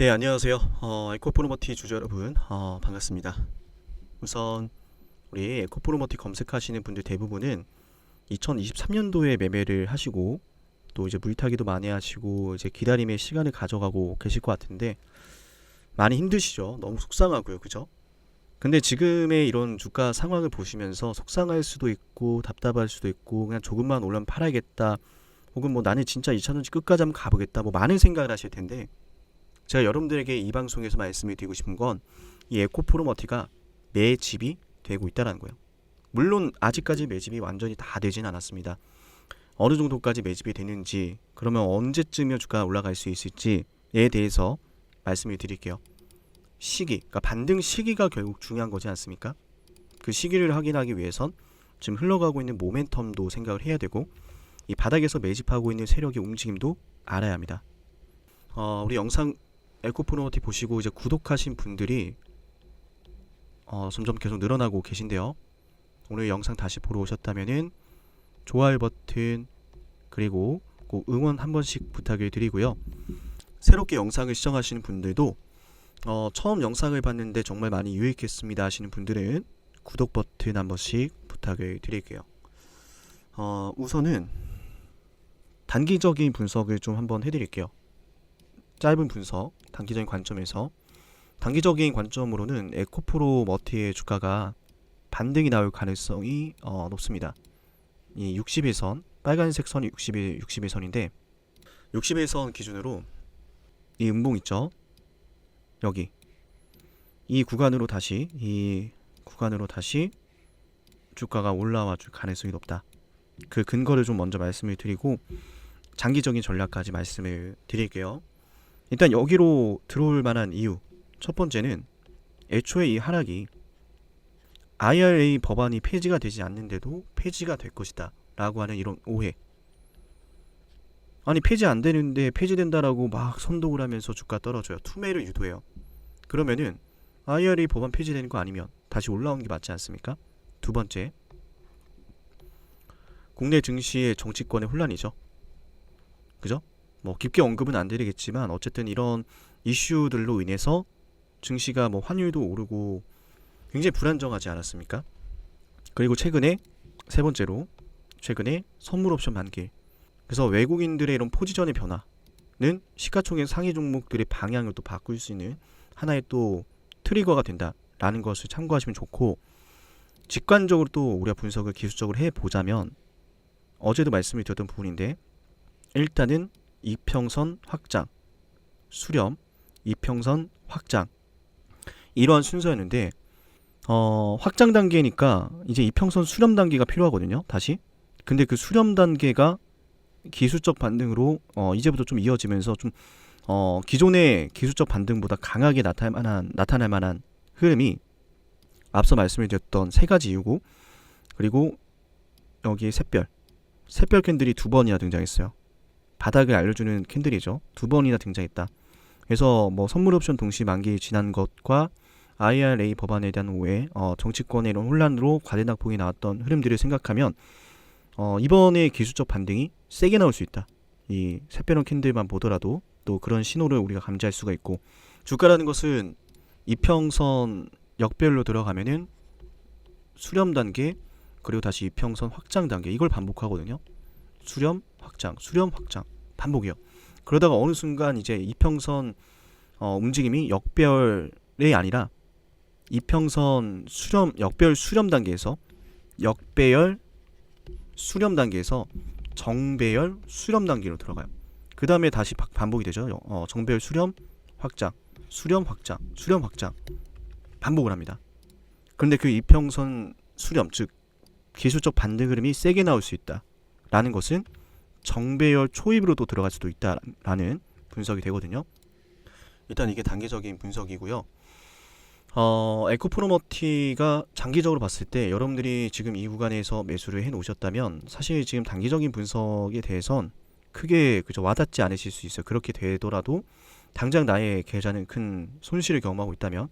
네, 안녕하세요. 에코프로머티 주주 여러분, 반갑습니다. 우선 우리 에코프로머티 검색하시는 분들 대부분은 2023년도에 매매를 하시고 또 이제 물타기도 많이 하시고 이제 기다림의 시간을 가져가고 계실 것 같은데 많이 힘드시죠? 너무 속상하고요, 그죠? 근데 지금의 이런 주가 상황을 보시면서 속상할 수도 있고 답답할 수도 있고 그냥 조금만 올라면 팔아야겠다 혹은 뭐 나는 진짜 2차전지 끝까지 한번 가보겠다 뭐 많은 생각을 하실 텐데 제가 여러분들에게 이 방송에서 말씀을 드리고 싶은 건 이 에코프로머티가 매집이 되고 있다는 거예요. 물론 아직까지 매집이 완전히 다 되진 않았습니다. 어느 정도까지 매집이 되는지 그러면 언제쯤이면 주가가 올라갈 수 있을지에 대해서 말씀을 드릴게요. 시기, 그러니까 반등 시기가 결국 중요한 거지 않습니까? 그 시기를 확인하기 위해선 지금 흘러가고 있는 모멘텀도 생각을 해야 되고 이 바닥에서 매집하고 있는 세력의 움직임도 알아야 합니다. 우리 영상 에코프로머티 보시고 이제 구독하신 분들이 점점 계속 늘어나고 계신데요. 오늘 영상 다시 보러 오셨다면은 좋아요 버튼 그리고 꼭 응원 한 번씩 부탁을 드리고요. 새롭게 영상을 시청하시는 분들도 처음 영상을 봤는데 정말 많이 유익했습니다 하시는 분들은 구독 버튼 한 번씩 부탁을 드릴게요. 우선은 단기적인 분석을 좀 한번 해드릴게요. 짧은 분석, 단기적인 관점에서 단기적인 관점으로는 에코프로머티의 주가가 반등이 나올 가능성이 높습니다. 이 60일선, 빨간색 선이 60일선인데 60일선 기준으로 이 음봉 있죠? 여기 이 구간으로 다시 주가가 올라와 줄 가능성이 높다. 그 근거를 좀 먼저 말씀을 드리고 장기적인 전략까지 말씀을 드릴게요. 일단 여기로 들어올 만한 이유 첫 번째는 애초에 이 하락이 IRA 법안이 폐지가 되지 않는데도 폐지가 될 것이다 라고 하는 이런 오해. 아니 폐지 안 되는데 폐지된다라고 막 선동을 하면서 주가 떨어져요. 투매를 유도해요. 그러면은 IRA 법안 폐지되는 거 아니면 다시 올라오는 게 맞지 않습니까? 두 번째, 국내 증시의 정치권의 혼란이죠. 그죠? 뭐 깊게 언급은 안 드리겠지만 어쨌든 이런 이슈들로 인해서 증시가 뭐 환율도 오르고 굉장히 불안정하지 않았습니까? 그리고 최근에 세 번째로 최근에 선물 옵션 만기. 그래서 외국인들의 이런 포지션의 변화는 시가총액 상위 종목들의 방향을 또 바꿀 수 있는 하나의 또 트리거가 된다라는 것을 참고하시면 좋고 직관적으로 또 우리가 분석을 기술적으로 해보자면 어제도 말씀을 드렸던 부분인데 일단은 이평선 확장, 수렴, 이평선 확장 이러한 순서였는데 확장 단계니까 이제 이평선 수렴 단계가 필요하거든요. 다시. 근데 그 수렴 단계가 기술적 반등으로 이제부터 좀 이어지면서 좀 기존의 기술적 반등보다 강하게 나타날 만한 흐름이 앞서 말씀을 드렸던 세 가지 이유고 그리고 여기 샛별 캔들이 두 번이나 등장했어요. 바닥을 알려주는 캔들이죠. 두 번이나 등장했다. 그래서 뭐 선물 옵션 동시 만기 지난 것과 IRA 법안에 대한 오해, 정치권의 이런 혼란으로 과대 낙폭이 나왔던 흐름들을 생각하면 이번에 기술적 반등이 세게 나올 수 있다. 이 샛별형 캔들만 보더라도 또 그런 신호를 우리가 감지할 수가 있고 주가라는 것은 이평선 역별로 들어가면은 수렴 단계 그리고 다시 이평선 확장 단계 이걸 반복하거든요. 수렴 확장 반복이요. 그러다가 어느 순간 이제 이평선 움직임이 역별이 아니라 이평선 수렴 역별 수렴 단계에서 역배열 수렴 단계에서 정배열 수렴 단계로 들어가요. 그 다음에 다시 반복이 되죠. 정배열 수렴 확장 반복을 합니다. 그런데 그 이평선 수렴 즉 기술적 반등 흐름이 세게 나올 수 있다라는 것은 정배열 초입으로도 들어갈 수도 있다라는 분석이 되거든요. 일단 이게 단기적인 분석이고요. 에코프로머티가 장기적으로 봤을 때 여러분들이 지금 이 구간에서 매수를 해 놓으셨다면 사실 지금 단기적인 분석에 대해선 크게 그저 와닿지 않으실 수 있어요. 그렇게 되더라도 당장 나의 계좌는 큰 손실을 경험하고 있다면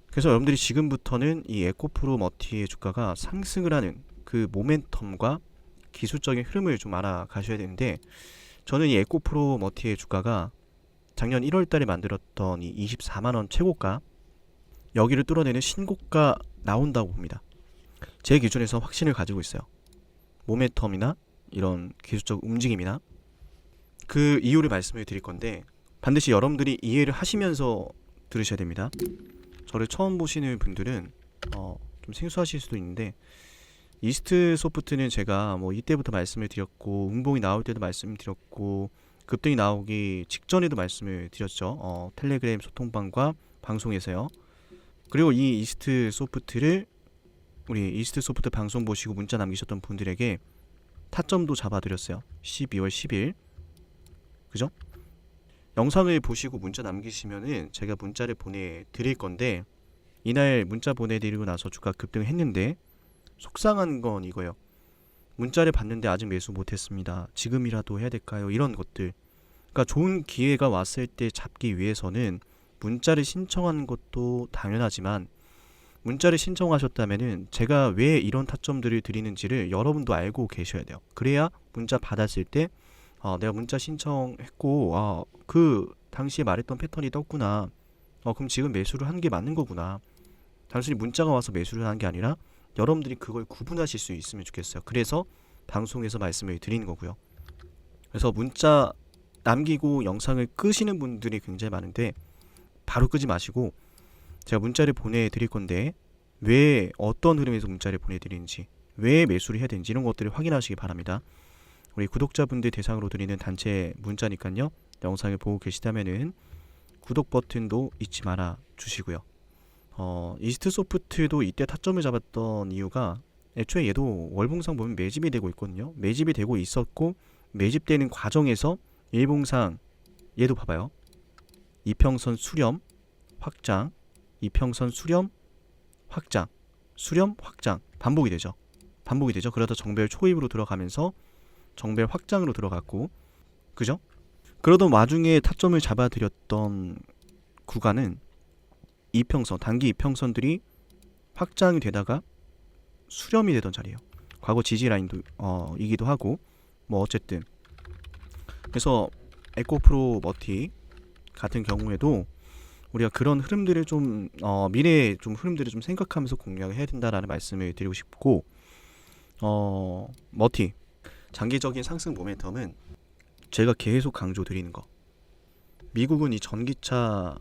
그래서 여러분들이 지금부터는 이 에코프로머티의 주가가 상승을 하는 그 모멘텀과 기술적인 흐름을 좀 알아가셔야 되는데 저는 이 에코프로머티의 주가가 작년 1월 달에 만들었던 이 24만 원 최고가, 여기를 뚫어내는 신고가 나온다고 봅니다. 제 기준에서 확신을 가지고 있어요. 모멘텀이나 이런 기술적 움직임이나. 그 이유를 말씀을 드릴 건데 반드시 여러분들이 이해를 하시면서 들으셔야 됩니다. 저를 처음 보시는 분들은 좀 생소하실 수도 있는데, 이스트 소프트는 제가 뭐 이때부터 말씀을 드렸고, 음봉이 나올 때도 말씀을 드렸고, 급등이 나오기 직전에도 말씀을 드렸죠. 텔레그램 소통방과 방송에서요. 그리고 이 이스트 소프트를 우리 이스트 소프트 방송 보시고 문자 남기셨던 분들에게 타점도 잡아드렸어요. 12월 10일. 그죠? 영상을 보시고 문자 남기시면은 제가 문자를 보내드릴 건데, 이날 문자 보내드리고 나서 주가 급등했는데 속상한 건 이거예요. 문자를 봤는데 아직 매수 못했습니다. 지금이라도 해야 될까요? 이런 것들. 그러니까 좋은 기회가 왔을 때 잡기 위해서는 문자를 신청하는 것도 당연하지만, 문자를 신청하셨다면은 제가 왜 이런 타점들을 드리는지를 여러분도 알고 계셔야 돼요. 그래야 문자 받았을 때 내가 문자 신청했고 그 당시에 말했던 패턴이 떴구나. 그럼 지금 매수를 하는 게 맞는 거구나. 단순히 문자가 와서 매수를 하는 게 아니라 여러분들이 그걸 구분하실 수 있으면 좋겠어요. 그래서 방송에서 말씀을 드리는 거고요. 그래서 문자 남기고 영상을 끄시는 분들이 굉장히 많은데 바로 끄지 마시고, 제가 문자를 보내드릴 건데 왜 어떤 흐름에서 문자를 보내드리는지, 왜 매수를 해야 되는지 이런 것들을 확인하시기 바랍니다. 우리 구독자분들 대상으로 드리는 단체 문자니까요. 영상을 보고 계시다면은 구독 버튼도 잊지 말아 주시고요. 이스트 소프트도 이때 타점을 잡았던 이유가, 애초에 얘도 월봉상 보면 매집이 되고 있거든요. 매집이 되고 있었고, 매집되는 과정에서 일봉상 얘도 봐봐요. 이평선 수렴 확장, 이평선 수렴 확장, 수렴 확장, 반복이 되죠. 그러다 정배열 초입으로 들어가면서 정배열 확장으로 들어갔고, 그죠? 그러던 와중에 타점을 잡아드렸던 구간은 이평선, 단기 이평선들이 확장이 되다가 수렴이 되던 자리예요. 과거 지지 라인도 이기도 하고, 뭐 어쨌든. 그래서 에코프로 머티 같은 경우에도 우리가 그런 흐름들을 좀 미래의 좀 흐름들을 좀 생각하면서 공략을 해야 된다라는 말씀을 드리고 싶고, 머티 장기적인 상승 모멘텀은 제가 계속 강조 드리는 거, 미국은 이 전기차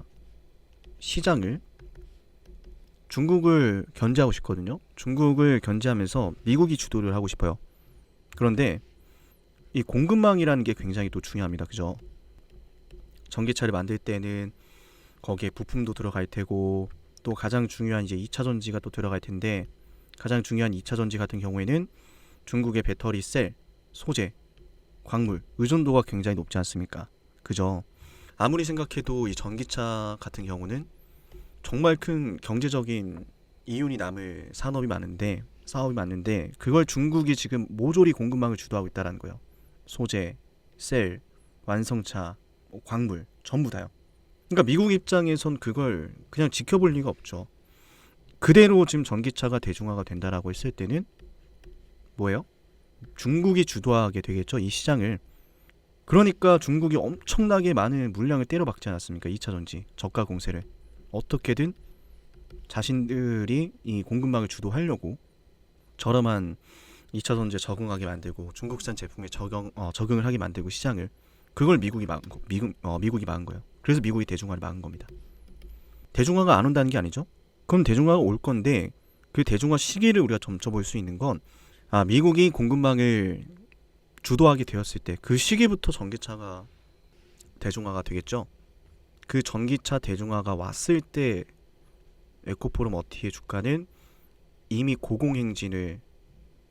시장을, 중국을 견제하고 싶거든요. 중국을 견제하면서 미국이 주도를 하고 싶어요. 그런데 이 공급망이라는 게 굉장히 또 중요합니다. 그죠? 전기차를 만들 때는 거기에 부품도 들어갈 테고, 또 가장 중요한 이제 2차 전지가 또 들어갈 텐데, 가장 중요한 2차 전지 같은 경우에는 중국의 배터리 셀, 소재, 광물 의존도가 굉장히 높지 않습니까? 그죠? 아무리 생각해도 이 전기차 같은 경우는 정말 큰 경제적인 이윤이 남을 사업이 많은데 그걸 중국이 지금 모조리 공급망을 주도하고 있다는 거예요. 소재, 셀, 완성차, 광물 전부 다요. 그러니까 미국 입장에선 그걸 그냥 지켜볼 리가 없죠. 그대로 지금 전기차가 대중화가 된다라고 했을 때는 뭐예요? 중국이 주도하게 되겠죠, 이 시장을. 그러니까 중국이 엄청나게 많은 물량을 때려박지 않았습니까? 2차 전지 저가 공세를 어떻게든 자신들이 이 공급망을 주도하려고 저렴한 2차 전지에 적응하게 만들고, 중국산 제품에 적응을 하게 만들고 시장을, 그걸 미국이 막은 거예요. 그래서 미국이 대중화를 막은 겁니다. 대중화가 안 온다는 게 아니죠. 그럼 대중화가 올 건데, 그 대중화 시기를 우리가 점쳐볼 수 있는 건, 미국이 공급망을 주도하게 되었을 때 그 시기부터 전기차가 대중화가 되겠죠. 그 전기차 대중화가 왔을 때 에코프로 머티의 주가는 이미 고공행진을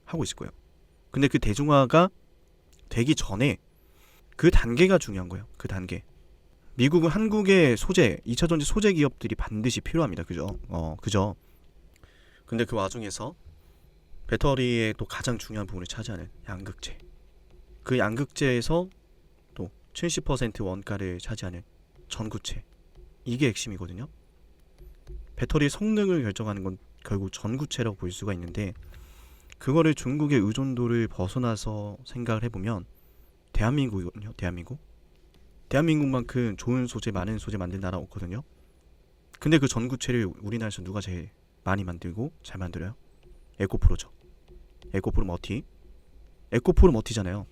하고 있을 거예요. 근데 그 대중화가 되기 전에 그 단계가 중요한 거예요. 그 단계. 미국은 한국의 소재, 2차 전지 소재 기업들이 반드시 필요합니다. 그죠? 그죠? 근데 그 와중에서 배터리의 또 가장 중요한 부분을 차지하는 양극재. 그 양극재에서 또 70% 원가를 차지하는 전구체. 이게 핵심이거든요. 배터리의 성능을 결정하는 건 결국 전구체라고 볼 수가 있는데, 그거를 중국의 의존도를 벗어나서 생각을 해보면 대한민국이거든요. 대한민국만큼 좋은 소재, 많은 소재 만든 나라 없거든요. 근데 그 전구체를 우리나라에서 누가 제일 많이 만들고 잘 만들어요? 에코프로죠. 에코프로 머티. 에코프로 머티잖아요.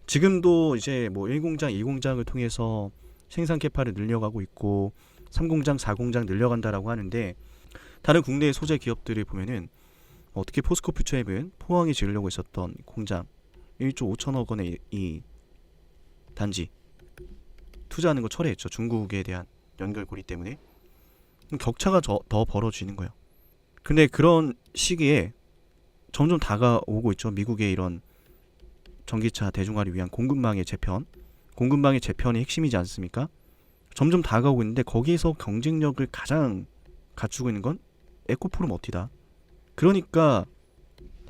지금도 이제 뭐 1공장, 2공장을 통해서 생산 캐파를 늘려가고 있고 3공장, 4공장 늘려간다라고 하는데 다른 국내 소재 기업들을 보면은 특히 포스코 퓨처앱은 포항에 지으려고 있었던 공장 1조 5천억 원의 이 단지 투자하는 거 철회했죠. 중국에 대한 연결고리 때문에. 격차가 더 벌어지는 거예요. 근데 그런 시기에 점점 다가오고 있죠. 미국의 이런 전기차 대중화를 위한 공급망의 재편. 공급망의 재편이 핵심이지 않습니까? 점점 다가오고 있는데 거기에서 경쟁력을 가장 갖추고 있는 건 에코프로 머티다. 그러니까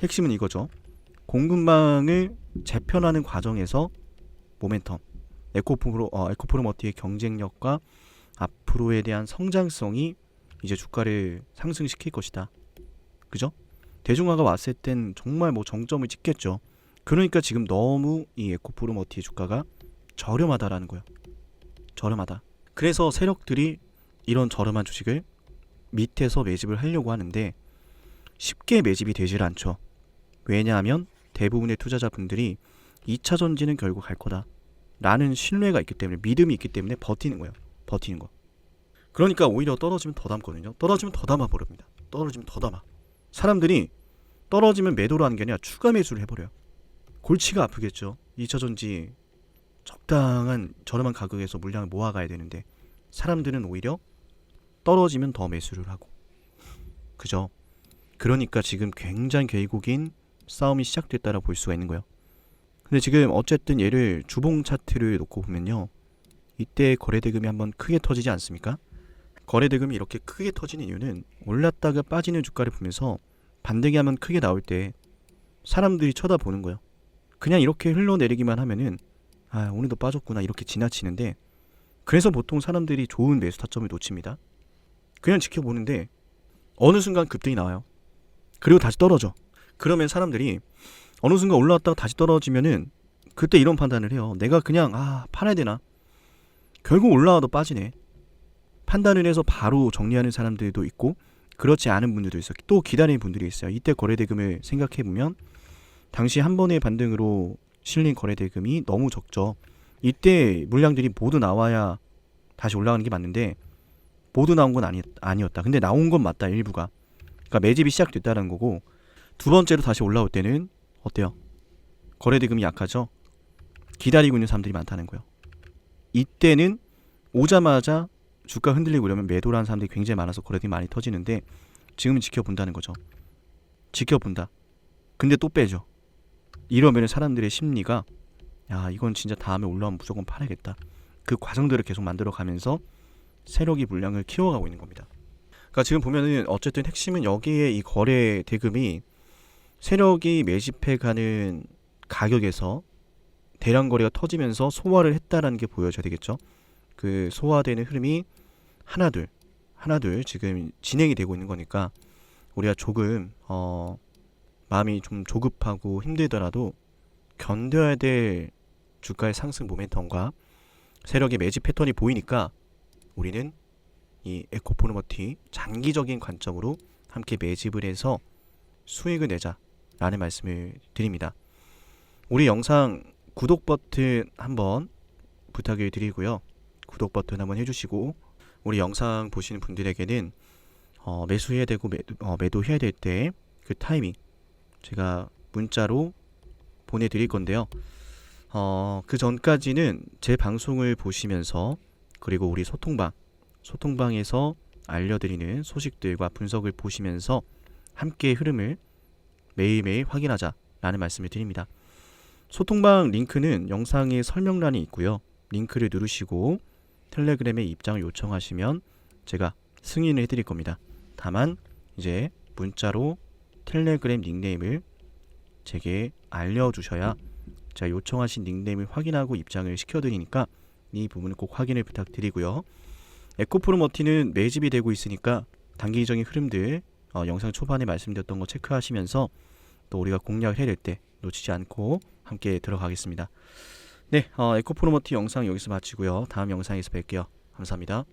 핵심은 이거죠. 공급망을 재편하는 과정에서 모멘텀, 에코프로 머티의 경쟁력과 앞으로에 대한 성장성이 이제 주가를 상승시킬 것이다. 그죠? 대중화가 왔을 땐 정말 뭐 정점을 찍겠죠. 그러니까 지금 너무 이 에코프로 머티의 주가가 저렴하다라는 거예요. 저렴하다. 그래서 세력들이 이런 저렴한 주식을 밑에서 매집을 하려고 하는데 쉽게 매집이 되질 않죠. 왜냐하면 대부분의 투자자분들이 2차 전지는 결국 갈 거다 라는 신뢰가 있기 때문에, 믿음이 있기 때문에 버티는 거예요. 버티는 거. 그러니까 오히려 떨어지면 더 담거든요. 떨어지면 더 담아 버립니다. 떨어지면 더 담아. 사람들이 떨어지면 매도를 하는 게 아니라 추가 매수를 해버려요. 골치가 아프겠죠. 2차 전지 적당한 저렴한 가격에서 물량을 모아가야 되는데 사람들은 오히려 떨어지면 더 매수를 하고. 그죠? 그러니까 지금 굉장히 궤국인 싸움이 시작됐다라고 볼 수가 있는 거예요. 근데 지금 어쨌든 얘를 주봉 차트를 놓고 보면요, 이때 거래대금이 한번 크게 터지지 않습니까? 거래대금이 이렇게 크게 터지는 이유는 올랐다가 빠지는 주가를 보면서 반대기 하면 크게 나올 때 사람들이 쳐다보는 거예요. 그냥 이렇게 흘러내리기만 하면은 오늘도 빠졌구나 이렇게 지나치는데, 그래서 보통 사람들이 좋은 매수 타점을 놓칩니다. 그냥 지켜보는데 어느 순간 급등이 나와요. 그리고 다시 떨어져. 그러면 사람들이 어느 순간 올라왔다가 다시 떨어지면은 그때 이런 판단을 해요. 내가 그냥 팔아야 되나? 결국 올라와도 빠지네. 판단을 해서 바로 정리하는 사람들도 있고 그렇지 않은 분들도 있어요. 또 기다리는 분들이 있어요. 이때 거래대금을 생각해보면 당시 한 번의 반등으로 실린 거래대금이 너무 적죠. 이때 물량들이 모두 나와야 다시 올라가는 게 맞는데 모두 나온 건 아니었다. 근데 나온 건 맞다, 일부가. 그러니까 매집이 시작됐다는 거고, 두 번째로 다시 올라올 때는 어때요? 거래대금이 약하죠? 기다리고 있는 사람들이 많다는 거예요. 이때는 오자마자 주가 흔들리고 그러면 매도라는 사람들이 굉장히 많아서 거래대금이 많이 터지는데 지금은 지켜본다는 거죠. 지켜본다. 근데 또 빼죠. 이러면 사람들의 심리가 이건 진짜 다음에 올라오면 무조건 팔아야겠다. 그 과정들을 계속 만들어가면서 세력이 물량을 키워가고 있는 겁니다. 그러니까 지금 보면은 어쨌든 핵심은 여기에 이 거래 대금이 세력이 매집해가는 가격에서 대량 거래가 터지면서 소화를 했다라는 게 보여져야 되겠죠. 그 소화되는 흐름이 하나둘 지금 진행이 되고 있는 거니까 우리가 조금 마음이 좀 조급하고 힘들더라도 견뎌야 될 주가의 상승 모멘텀과 세력의 매집 패턴이 보이니까 우리는 이 에코프로 머티 장기적인 관점으로 함께 매집을 해서 수익을 내자라는 말씀을 드립니다. 우리 영상 구독 버튼 한번 부탁을 드리고요. 구독 버튼 한번 해주시고, 우리 영상 보시는 분들에게는 매수해야 되고 매도해야 될 때 그 타이밍 제가 문자로 보내드릴 건데요. 그 전까지는 제 방송을 보시면서, 그리고 우리 소통방에서 알려드리는 소식들과 분석을 보시면서 함께 흐름을 매일매일 확인하자라는 말씀을 드립니다. 소통방 링크는 영상의 설명란이 있고요. 링크를 누르시고 텔레그램에 입장을 요청하시면 제가 승인을 해드릴 겁니다. 다만 이제 문자로 텔레그램 닉네임을 제게 알려주셔야 제가 요청하신 닉네임을 확인하고 입장을 시켜드리니까 이 부분을 꼭 확인을 부탁드리고요. 에코프로 머티는 매집이 되고 있으니까 단기적인 흐름들 영상 초반에 말씀드렸던 거 체크하시면서 또 우리가 공략을 해야 될 때 놓치지 않고 함께 들어가겠습니다. 네, 에코프로머티 영상 여기서 마치고요. 다음 영상에서 뵐게요. 감사합니다.